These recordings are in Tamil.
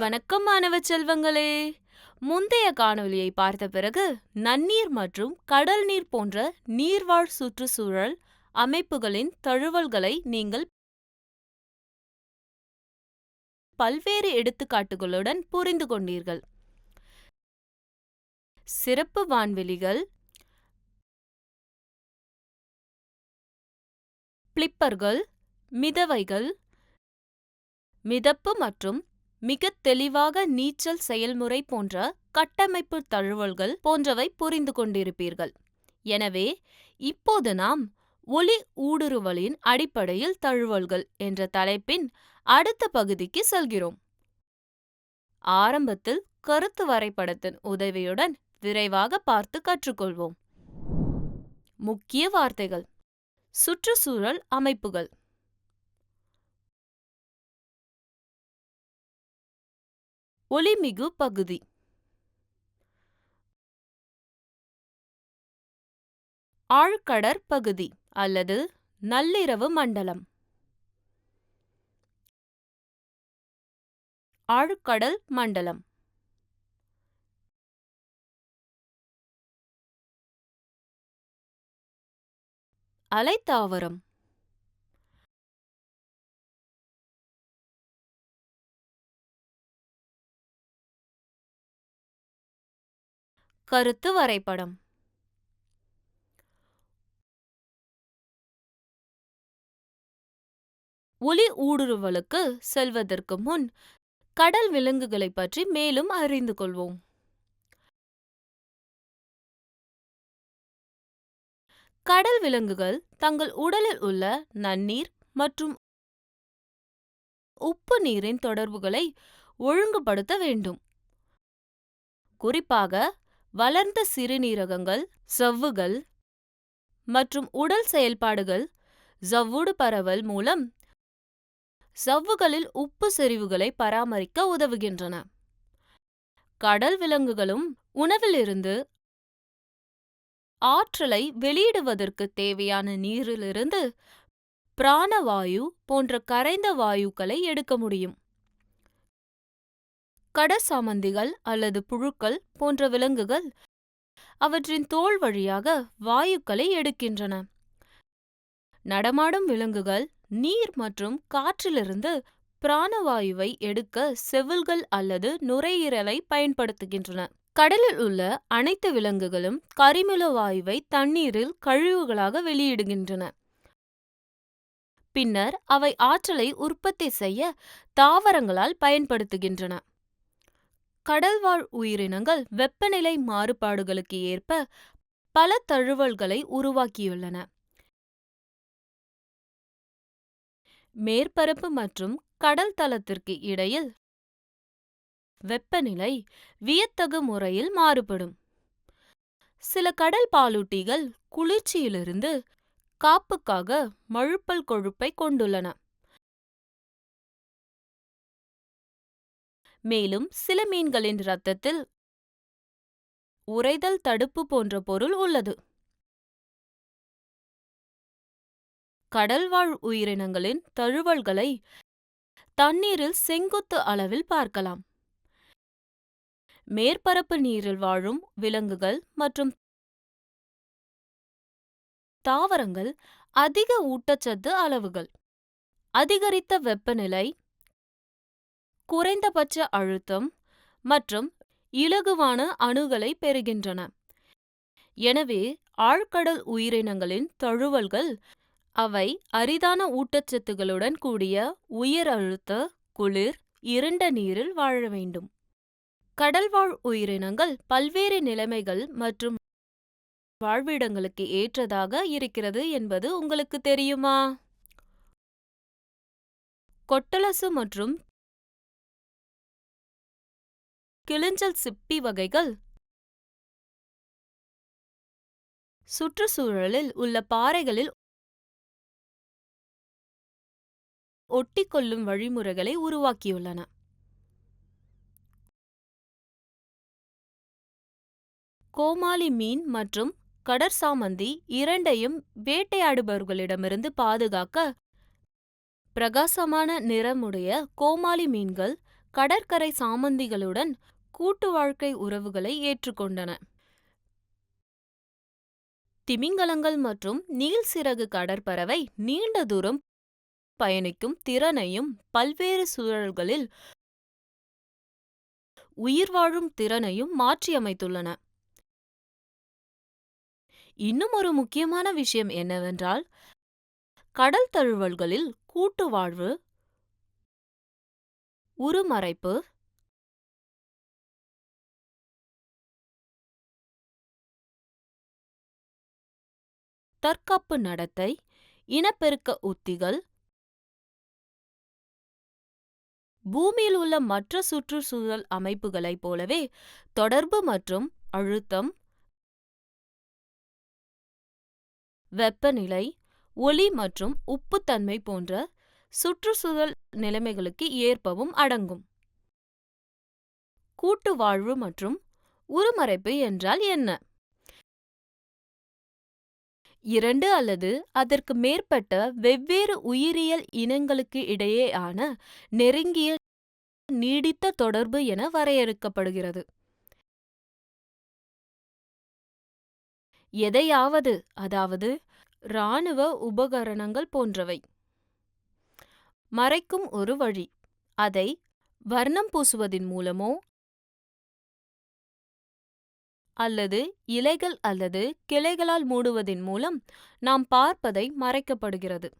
வணக்கம் மாணவ செல்வங்களே. முந்தைய காணொளியை பார்த்த பிறகு நன்னீர் மற்றும் கடல் நீர் போன்ற நீர்வாழ் சுற்றுச்சூழல் அமைப்புகளின் தழுவல்களை நீங்கள் பல்வேறு எடுத்துக்காட்டுகளுடன் புரிந்து கொண்டீர்கள். சிறப்பு வான்வெளிகள், பிளிப்பர்கள், மிதவைகள், மிதப்பு மற்றும் மிக தெளிவாக நீச்சல் செயல்முறை போன்ற கட்டமைப்பு தழுவல்கள் போன்றவை புரிந்து கொண்டிருப்பீர்கள். எனவே இப்போது நாம் ஒளி ஊடுருவலின் அடிப்படையில் தழுவல்கள் என்ற தலைப்பின் அடுத்த பகுதிக்கு செல்கிறோம். ஆரம்பத்தில் கருத்து வரைபடத்தின் உதவியுடன் விரைவாக பார்த்து கற்றுக்கொள்வோம். முக்கிய வார்த்தைகள்: சுற்றுச்சூழல் அமைப்புகள், ஒளிமிகு பகுதி, ஆழ்கடற் பகுதி அல்லது நள்ளிரவு மண்டலம், ஆழ்கடல் மண்டலம், அலைத்தாவரம், கருத்து வரைபடம். ஒளி ஊடுருவலுக்கு செல்வதற்கு முன் கடல் விலங்குகளை பற்றி மேலும் அறிந்து கொள்வோம். கடல் விலங்குகள் தங்கள் உடலில் உள்ள நன்னீர் மற்றும் உப்பு நீரின் தொடர்புகளை ஒழுங்குபடுத்த வேண்டும். குறிப்பாக வளர்ந்த சிறுநீரகங்கள், சவ்வுகள் மற்றும் உடல் செயல்பாடுகள் சவ்வுடு பரவல் மூலம் சவ்வுகளில் உப்பு செறிவுகளை பராமரிக்க உதவுகின்றன. கடல் விலங்குகளும் உணவிலிருந்து ஆற்றலை வெளியிடுவதற்கு தேவையான நீரிலிருந்து பிராணவாயு போன்ற கரைந்த வாயுக்களை எடுக்க முடியும். கடற்சாமந்திகள் அல்லது புழுக்கள் போன்ற விலங்குகள் அவற்றின் தோல் வழியாக வாயுக்களை எடுக்கின்றன. நடமாடும் விலங்குகள் நீர் மற்றும் காற்றிலிருந்து பிராணவாயுவை எடுக்க செவில்கள் அல்லது நுரையீரலை பயன்படுத்துகின்றன. கடலில் உள்ள அனைத்து விலங்குகளும் கரிமல வாயுவை தண்ணீரில் கழிவுகளாக வெளியிடுகின்றன. பின்னர் அவை ஆற்றலை உற்பத்தி செய்ய தாவரங்களால் பயன்படுத்துகின்றன. கடல்வாழ் உயிரினங்கள் வெப்பநிலை மாறுபாடுகளுக்கு ஏற்ப பல தழுவல்களை உருவாக்கியுள்ளன. மேற்பரப்பு மற்றும் கடல் தளத்திற்கு இடையில் வெப்பநிலை வியத்தகு முறையில் மாறுபடும். சில கடல் பாலூட்டிகள் குளிர்ச்சியிலிருந்து காப்புக்காக மழுப்பல் கொழுப்பை கொண்டுள்ளன. மேலும் சில மீன்களின் இரத்தத்தில் உறைதல் தடுப்பு போன்ற பொருள் உள்ளது. கடல்வாழ் உயிரினங்களின் தழுவல்களை தண்ணீரில் செங்குத்து அளவில் பார்க்கலாம். மேற்பரப்பு நீரில் வாழும் விலங்குகள் மற்றும் தாவரங்கள் அதிக ஊட்டச்சத்து அளவுகள், அதிகரித்த வெப்பநிலை, குறைந்தபட்ச அழுத்தம் மற்றும் இலகுவான அணுகளை பெறுகின்றன. எனவே ஆழ்கடல் உயிரினங்களின் தழுவல்கள் அவை அரிதான ஊட்டச்சத்துகளுடன் கூடிய உயர் அழுத்த, குளிர், இருண்ட நீரில் வாழ வேண்டும். கடல்வாழ் உயிரினங்கள் பல்வேறு நிலைமைகள் மற்றும் வாழ்விடங்களுக்கு ஏற்றதாக இருக்கிறது என்பது உங்களுக்கு தெரியுமா? கொட்டலசு மற்றும் கிளிஞ்சல் சிப்பி வகைகள் சுற்றுச்சூழலில் உள்ள பாறைகளில் ஒட்டிக்கொள்ளும் வழிமுறைகளை உருவாக்கியுள்ளன. கோமாளி மீன் மற்றும் கடற்சாமந்தி இரண்டையும் வேட்டையாடுபவர்களிடமிருந்து பாதுகாக்க பிரகாசமான நிறமுடைய கோமாளி மீன்கள் கடற்கரை சாமந்திகளுடன் கூட்டு வாழ்க்கை உறவுகளை ஏற்றுக்கொண்டன. திமிங்கலங்கள் மற்றும் நீள்சிறகு கடற்பறவை நீண்ட தூரம் பயணிக்கும் திறனையும் பல்வேறு சூழல்களில் உயிர் வாழும் திறனையும் மாற்றியமைத்துள்ளன. இன்னும் ஒரு முக்கியமான விஷயம் என்னவென்றால், கடல் தழுவல்களில் கூட்டு வாழ்வு, உருமறைப்பு, தற்காப்பு நடத்தை, இனப்பெருக்க உத்திகள், பூமியில் உள்ள மற்ற சுற்றுச்சூழல் அமைப்புகளைப் போலவே தொடர்பு மற்றும் அழுத்தம், வெப்பநிலை, ஒளி மற்றும் உப்புத்தன்மை போன்ற சுற்றுச்சூழல் நிலைமைகளுக்கு ஏற்பவும் அடங்கும். கூட்டு வாழ்வு மற்றும் உருமறைப்பு என்றால் என்ன? இரண்டு அல்லது அதற்கு மேற்பட்ட வெவ்வேறு உயிரியல் இனங்களுக்கு இடையேயான நெருங்கிய நீடித்த தொடர்பு என வரையறுக்கப்படுகிறது. எதையாவது, அதாவது இராணுவ உபகரணங்கள் போன்றவை, மறைக்கும் ஒரு வழி. அதை வர்ணம் பூசுவதின் மூலமோ அல்லது இலைகள் அல்லது கிளைகளால் மூடுவதின் மூலம் நாம் பார்ப்பதை மறைக்கப்படுகிறது.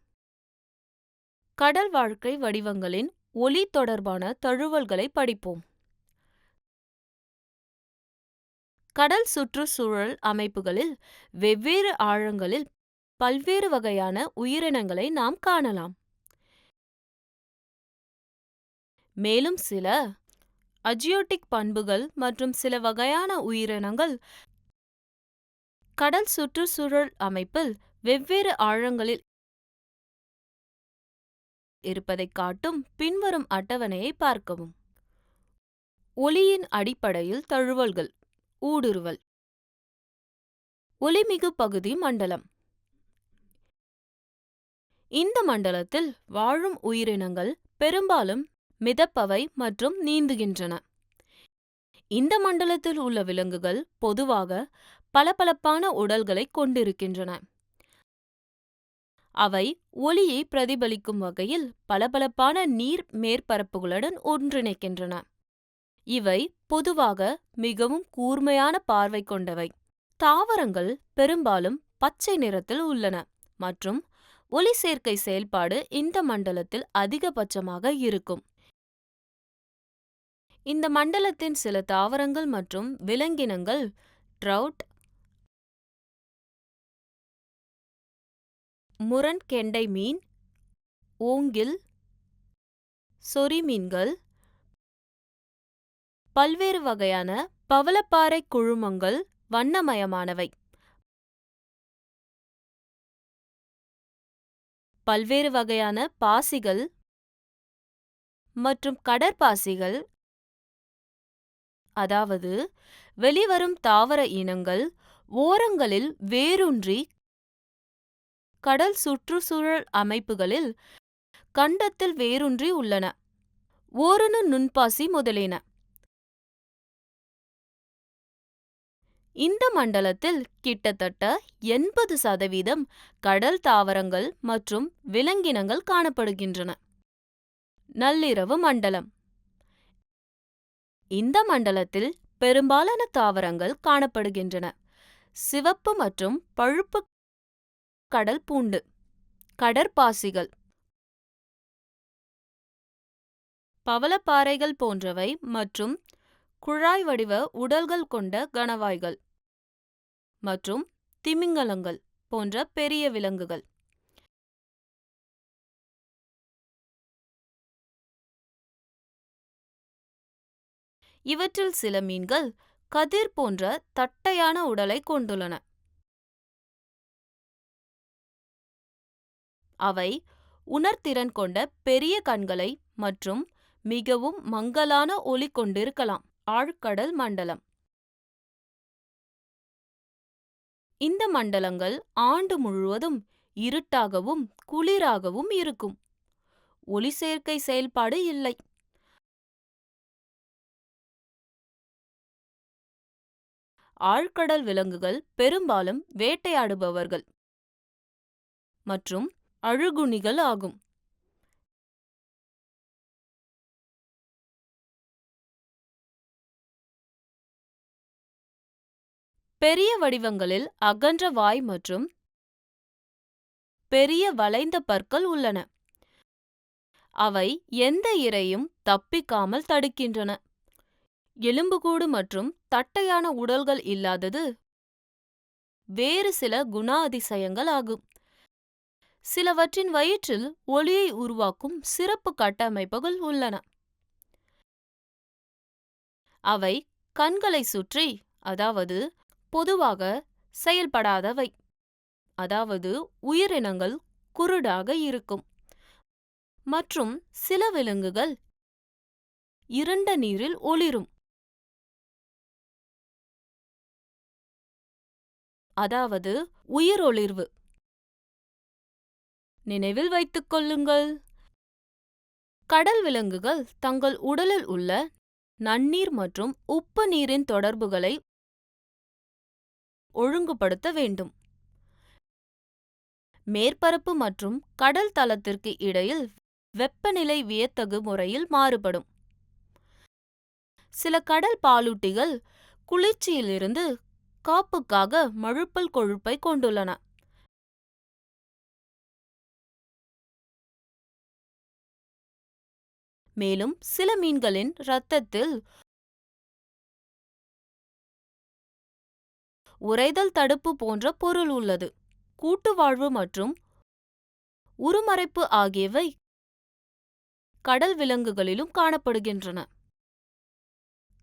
கடல் வாழ்க்கை வடிவங்களின் ஒலி தொடர்பான தழுவல்களை படிப்போம். கடல் சுற்றுச்சூழல் அமைப்புகளில் வெவ்வேறு ஆழங்களில் பல்வேறு வகையான உயிரினங்களை நாம் காணலாம். மேலும் சில அஜியோட்டிக் பண்புகள் மற்றும் சில வகையான உயிரினங்கள் கடல் சுற்றுச்சூழல் அமைப்பில் வெவ்வேறு ஆழங்களில் இருப்பதைக் காட்டும் பின்வரும் அட்டவணையை பார்க்கவும். ஒலியின் அடிப்படையில் தழுவல்கள். ஊடுருவல். ஒலிமிகு பகுதி மண்டலம். இந்த மண்டலத்தில் வாழும் உயிரினங்கள் பெரும்பாலும் மிதப்பவை மற்றும் நீந்துகின்றன. இந்த மண்டலத்தில் உள்ள விலங்குகள் பொதுவாக பளபளப்பான உடல்களை கொண்டிருக்கின்றன. அவை ஒளியை பிரதிபலிக்கும் வகையில் பளபளப்பான நீர் மேற்பரப்புகளுடன் ஒன்றிணைக்கின்றன. இவை பொதுவாக மிகவும் கூர்மையான பார்வை கொண்டவை. தாவரங்கள் பெரும்பாலும் பச்சை நிறத்தில் உள்ளன மற்றும் ஒளி சேர்க்கை செயல்பாடு இந்த மண்டலத்தில் அதிகபட்சமாக இருக்கும். இந்த மண்டலத்தின் சில தாவரங்கள் மற்றும் விலங்கினங்கள் ட்ரவுட், முரண்கெண்டை மீன், ஓங்கில், சொறி மீன்கள், பல்வேறு வகையான பவளப்பாறை குழுமங்கள் வண்ணமயமானவை. பல்வேறு வகையான பாசிகள் மற்றும் கடற்பாசிகள், அதாவது வெளிவரும் தாவர இனங்கள் ஓரங்களில் வேரூன்றி கடல் சுற்றுச்சூழல் அமைப்புகளில் கண்டத்தில் வேரூன்றி உள்ளன. ஓரணு நுண்பாசி முதலியன. இந்த மண்டலத்தில் கிட்டத்தட்ட 80% கடல் தாவரங்கள் மற்றும் விலங்கினங்கள் காணப்படுகின்றன. நள்ளிரவு மண்டலம். இந்த மண்டலத்தில் பெரும்பாலான தாவரங்கள் காணப்படுகின்றன. சிவப்பு மற்றும் பழுப்பு கடல் பூண்டு, கடற்பாசிகள், பவளப்பாறைகள் போன்றவை மற்றும் குழாய் வடிவ உடல்கள் கொண்ட கணவாய்கள் மற்றும் திமிங்கலங்கள் போன்ற பெரிய விலங்குகள். இவற்றில் சில மீன்கள் கதிர் போன்ற தட்டையான உடலை கொண்டுள்ளன. அவை உணர்திறன் கொண்ட பெரிய கண்களை மற்றும் மிகவும் மங்கலான ஒலி கொண்டிருக்கலாம். ஆழ்கடல் மண்டலம். இந்த மண்டலங்கள் ஆண்டு முழுவதும் இருட்டாகவும் குளிராகவும் இருக்கும். ஒளி சேர்க்கை செயல்பாடு இல்லை. ஆழ்கடல் விலங்குகள் பெரும்பாலும் வேட்டையாடுபவர்கள் மற்றும் அழுகுணிகள் ஆகும். பெரிய வடிவங்களில் அகன்ற வாய் மற்றும் பெரிய வளைந்த பற்கள் உள்ளன. அவை எந்த இரையும் தப்பிக்காமல் தடுக்கின்றன. எலும்புக்கூடு மற்றும் தட்டையான உடல்கள் இல்லாதது வேறு சில குணாதிசயங்கள் ஆகும். சிலவற்றின் வயிற்றில் ஒலியை உருவாக்கும் சிறப்பு கட்டமைப்புகள் உள்ளன. அவை கண்களை சுற்றி, அதாவது பொதுவாக செயல்படாதவை, அதாவது உயிரினங்கள் குருடாக இருக்கும். மற்றும் சில விலங்குகள் இருண்ட நீரில் ஒளிரும், அதாவது உயிரொளிர்வு. நினைவில் வைத்துக் கொள்ளுங்கள், கடல் விலங்குகள் தங்கள் உடலில் உள்ள நன்னீர் மற்றும் உப்பு நீரின் தொடர்புகளை ஒழுங்குபடுத்த வேண்டும். மேற்பரப்பு மற்றும் கடல் தளத்திற்கு இடையில் வெப்பநிலை வியத்தகு முறையில் மாறுபடும். சில கடல் பாலூட்டிகள் குளிர்ச்சியிலிருந்து காப்புக்காக மழுப்பல் கொழுப்பை கொண்டுள்ளன. மேலும் சில மீன்களின் இரத்தத்தில் உறைதல் தடுப்பு போன்ற பொருள் உள்ளது. கூட்டுவாழ்வு மற்றும் உருமறைப்பு ஆகியவை கடல் விலங்குகளிலும் காணப்படுகின்றன.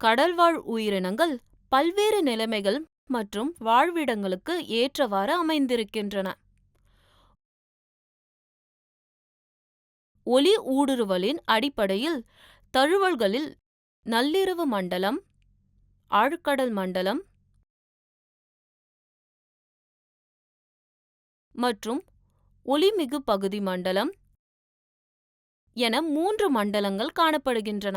கடல்வாழ் உயிரினங்கள் பல்வேறு நிலைமைகள் மற்றும் வாழ்விடங்களுக்கு ஏற்றவாறு அமைந்திருக்கின்றன. ஒலி ஊடுருவலின் அடிப்படையில் தழுவல்களில் நள்ளிரவு மண்டலம், ஆழ்கடல் மண்டலம் மற்றும் ஒலிமிகு பகுதி மண்டலம் என 3 மண்டலங்கள் காணப்படுகின்றன.